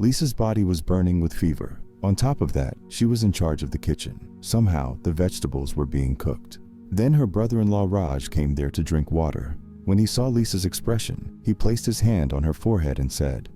Lisa's body was burning with fever. On top of that, she was in charge of the kitchen. Somehow, the vegetables were being cooked. Then her brother-in-law Raj came there to drink water. When he saw Lisa's expression, he placed his hand on her forehead and said,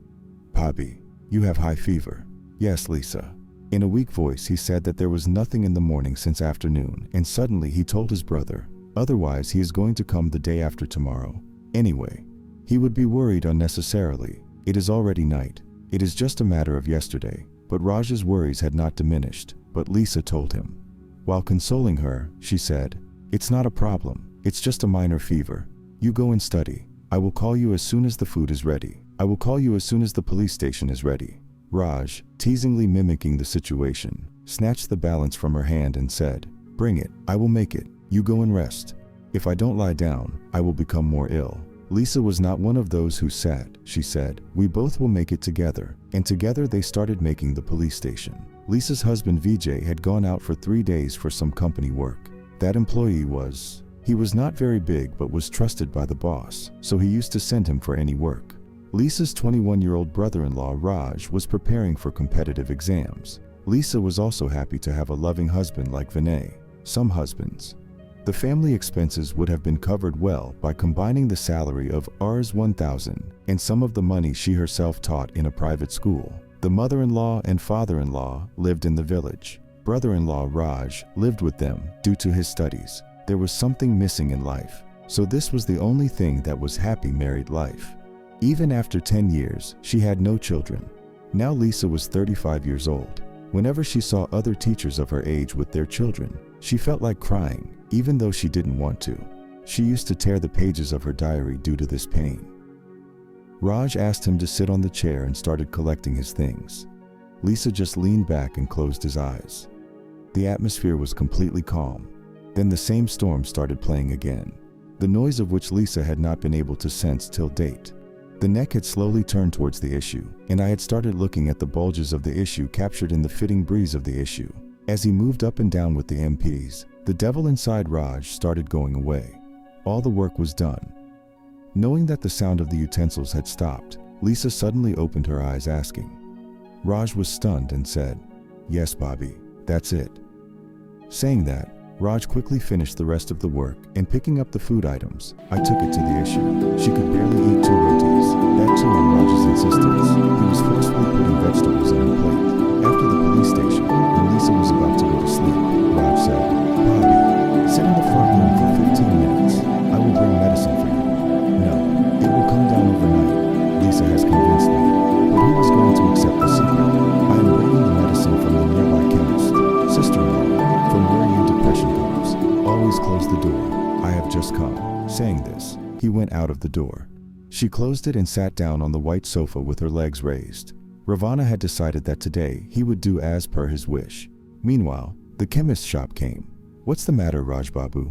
"Bobby, you have high fever." "Yes, Lisa." In a weak voice, he said that there was nothing in the morning since afternoon, and suddenly he told his brother, otherwise he is going to come the day after tomorrow. Anyway, he would be worried unnecessarily. It is already night. It is just a matter of yesterday. But Raj's worries had not diminished, but Lisa told him. While consoling her, she said, "It's not a problem. It's just a minor fever. You go and study. I will call you as soon as the food is ready. I will call you as soon as the police station is ready." Raj, teasingly mimicking the situation, snatched the balance from her hand and said, "Bring it. I will make it. You go and rest. If I don't lie down, I will become more ill." Lisa was not one of those who sat. She said, "We both will make it together." And together they started making the police station. Lisa's husband Vijay had gone out for 3 days for some company work. That employee he was not very big but was trusted by the boss, so he used to send him for any work. Lisa's 21-year-old brother-in-law Raj was preparing for competitive exams. Lisa was also happy to have a loving husband like Vinay. Some husbands. The family expenses would have been covered well by combining the salary of Rs 1,000 and some of the money she herself taught in a private school. The mother-in-law and father-in-law lived in the village. Brother-in-law Raj lived with them due to his studies. There was something missing in life, so this was the only thing that was happy married life. Even after 10 years, she had no children. Now Lisa was 35 years old. Whenever she saw other teachers of her age with their children, she felt like crying, even though she didn't want to. She used to tear the pages of her diary due to this pain. Raj asked him to sit on the chair and started collecting his things. Lisa just leaned back and closed his eyes. The atmosphere was completely calm. Then the same storm started playing again, the noise of which Lisa had not been able to sense till date. The neck had slowly turned towards the issue, and I had started looking at the bulges of the issue captured in the fitting breeze of the issue. As he moved up and down with the MPs, the devil inside Raj started going away. All the work was done. Knowing that the sound of the utensils had stopped, Lisa suddenly opened her eyes asking. Raj was stunned and said, "Yes, Bobby, that's it." Saying that, Raj quickly finished the rest of the work, and picking up the food items, I took it to the issue. She could barely eat 2 rotis, that too on Raj's insistence. He was forcefully putting vegetables in her plate. After the police station, when Lisa was about to go to sleep, Raj said, "Bobby, sit in the front room for 15 minutes. I will bring medicine for you." "No, it will come down overnight. Lisa has convinced me." But who was going to accept the secret? "I am bringing the medicine from the nearby chemist. Sister-in-law, from where your depression comes. Always close the door. I have just come." Saying this, he went out of the door. She closed it and sat down on the white sofa with her legs raised. Ravana had decided that today he would do as per his wish. Meanwhile, the chemist's shop came. "What's the matter, Raj Babu?"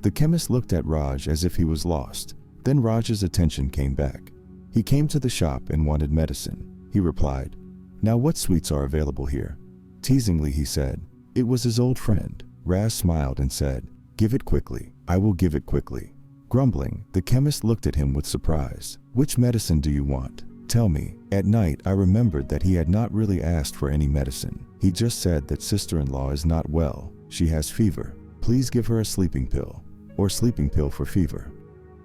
The chemist looked at Raj as if he was lost. Then Raj's attention came back. He came to the shop and wanted medicine. He replied, "Now what sweets are available here?" Teasingly he said. It was his old friend. Raz smiled and said, "Give it quickly. I will give it quickly." Grumbling, the chemist looked at him with surprise. "Which medicine do you want? Tell me." At night, I remembered that he had not really asked for any medicine. He just said that sister-in-law is not well. She has fever. Please give her a sleeping pill, or sleeping pill for fever.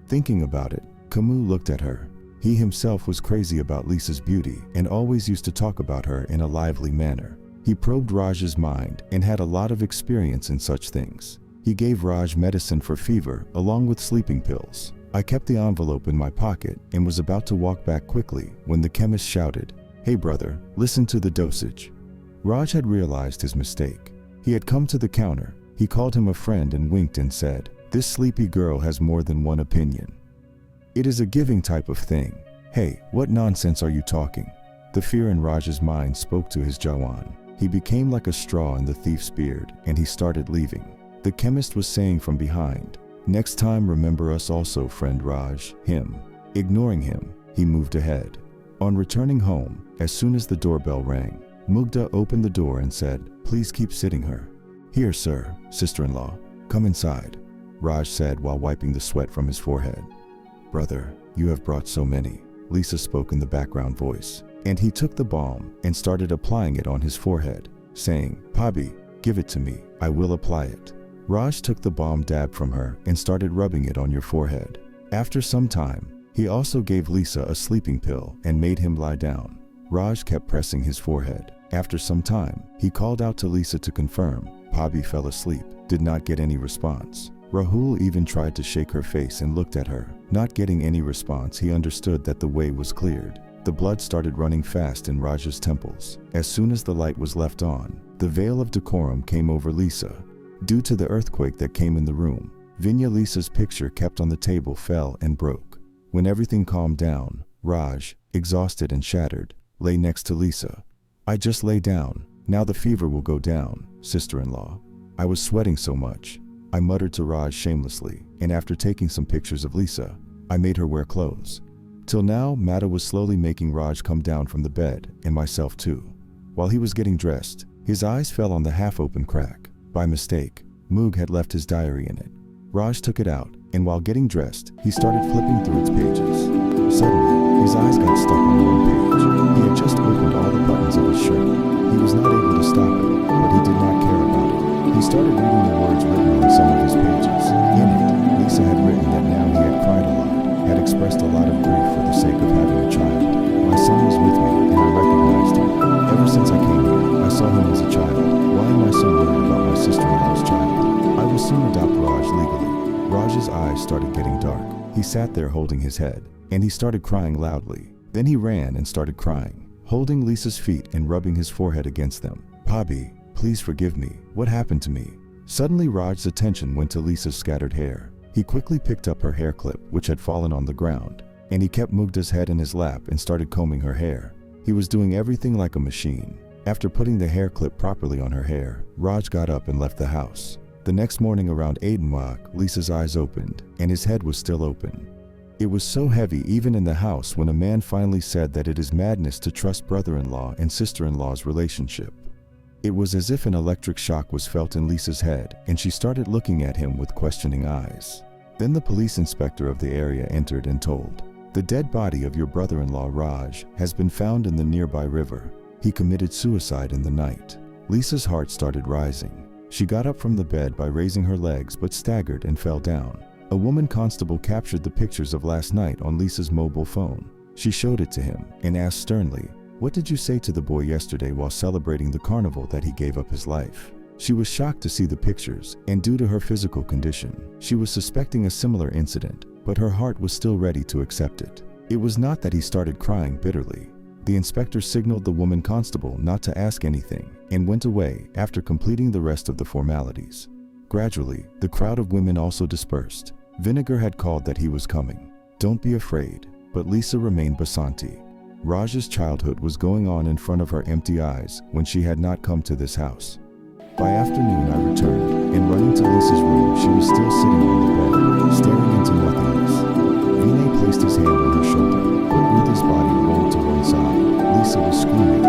Thinking about it, Camus looked at her. He himself was crazy about Lisa's beauty and always used to talk about her in a lively manner. He probed Raj's mind and had a lot of experience in such things. He gave Raj medicine for fever along with sleeping pills. I kept the envelope in my pocket and was about to walk back quickly when the chemist shouted, "Hey brother, listen to the dosage." Raj had realized his mistake. He had come to the counter. He called him a friend and winked and said, "This sleepy girl has more than one opinion. It is a giving type of thing. Hey, what nonsense are you talking?" The fear in Raj's mind spoke to his Jawan. He became like a straw in the thief's beard, and he started leaving. The chemist was saying from behind, "Next time remember us also, friend Raj." Him. Ignoring him, he moved ahead. On returning home, as soon as the doorbell rang, Mugdha opened the door and said, "Please keep sitting her." "Here, sir, sister-in-law. Come inside," Raj said while wiping the sweat from his forehead. "Brother, you have brought so many," Lisa spoke in the background voice. and he took the balm and started applying it on his forehead, saying, "Bobby, give it to me, I will apply it." Raj took the balm dab from her and started rubbing it on your forehead. After some time, he also gave Lisa a sleeping pill and made him lie down. Raj kept pressing his forehead. After some time, he called out to Lisa to confirm. Bobby fell asleep, did not get any response. Rahul even tried to shake her face and looked at her. Not getting any response, he understood that the way was cleared. The blood started running fast in Raj's temples. As soon as the light was left on, the veil of decorum came over Lisa. Due to the earthquake that came in the room, Lisa's picture kept on the table fell and broke. When everything calmed down, Raj, exhausted and shattered, lay next to Lisa. "I just lay down. Now the fever will go down, sister-in-law. I was sweating so much," I muttered to Raj shamelessly, and after taking some pictures of Lisa, I made her wear clothes. Till now, Mata was slowly making Raj come down from the bed, and myself too. While he was getting dressed, his eyes fell on the half-open crack. By mistake, Moog had left his diary in it. Raj took it out, and while getting dressed, he started flipping through its pages. Suddenly, his eyes got stuck on one page. He had just opened all the buttons of his shirt. He was not able to stop it, but he did not care about it. He started reading the words written on some of his pages. In it, Lisa had written that now he had cried a lot, had expressed a lot of grief for the sake of having a child. "My son was with me, and I recognized him. Ever since I came here, I saw him as a child. Why am I so worried about my sister-in-law's child? I will soon adopt Raj legally." Raj's eyes started getting dark. He sat there holding his head, and he started crying loudly. Then he ran and started crying, holding Lisa's feet and rubbing his forehead against them. "Bobby, please forgive me. What happened to me?" Suddenly Raj's attention went to Lisa's scattered hair. He quickly picked up her hair clip, which had fallen on the ground, and he kept Mugda's head in his lap and started combing her hair. He was doing everything like a machine. After putting the hair clip properly on her hair, Raj got up and left the house. The next morning around 8 o'clock, Lisa's eyes opened, and his head was still open. It was so heavy even in the house when a man finally said that it is madness to trust brother-in-law and sister-in-law's relationship. It was as if an electric shock was felt in Lisa's head, and she started looking at him with questioning eyes. Then the police inspector of the area entered and told, "The dead body of your brother-in-law Raj has been found in the nearby river. He committed suicide in the night." Lisa's heart started rising. She got up from the bed by raising her legs but staggered and fell down. A woman constable captured the pictures of last night on Lisa's mobile phone. She showed it to him and asked sternly, "What did you say to the boy yesterday while celebrating the carnival that he gave up his life?" She was shocked to see the pictures, and due to her physical condition, she was suspecting a similar incident, but her heart was still ready to accept it. It was not that he started crying bitterly. The inspector signaled the woman constable not to ask anything and went away after completing the rest of the formalities. Gradually, the crowd of women also dispersed. Vinegar had called that he was coming. "Don't be afraid," but Lisa remained Basanti. Raj's childhood was going on in front of her empty eyes when she had not come to this house. By afternoon I returned, and running to Lisa's room, she was still sitting on the bed, staring into nothingness. Vinay placed his hand on her shoulder, but Uda's body rolled to one side. Lisa was screaming.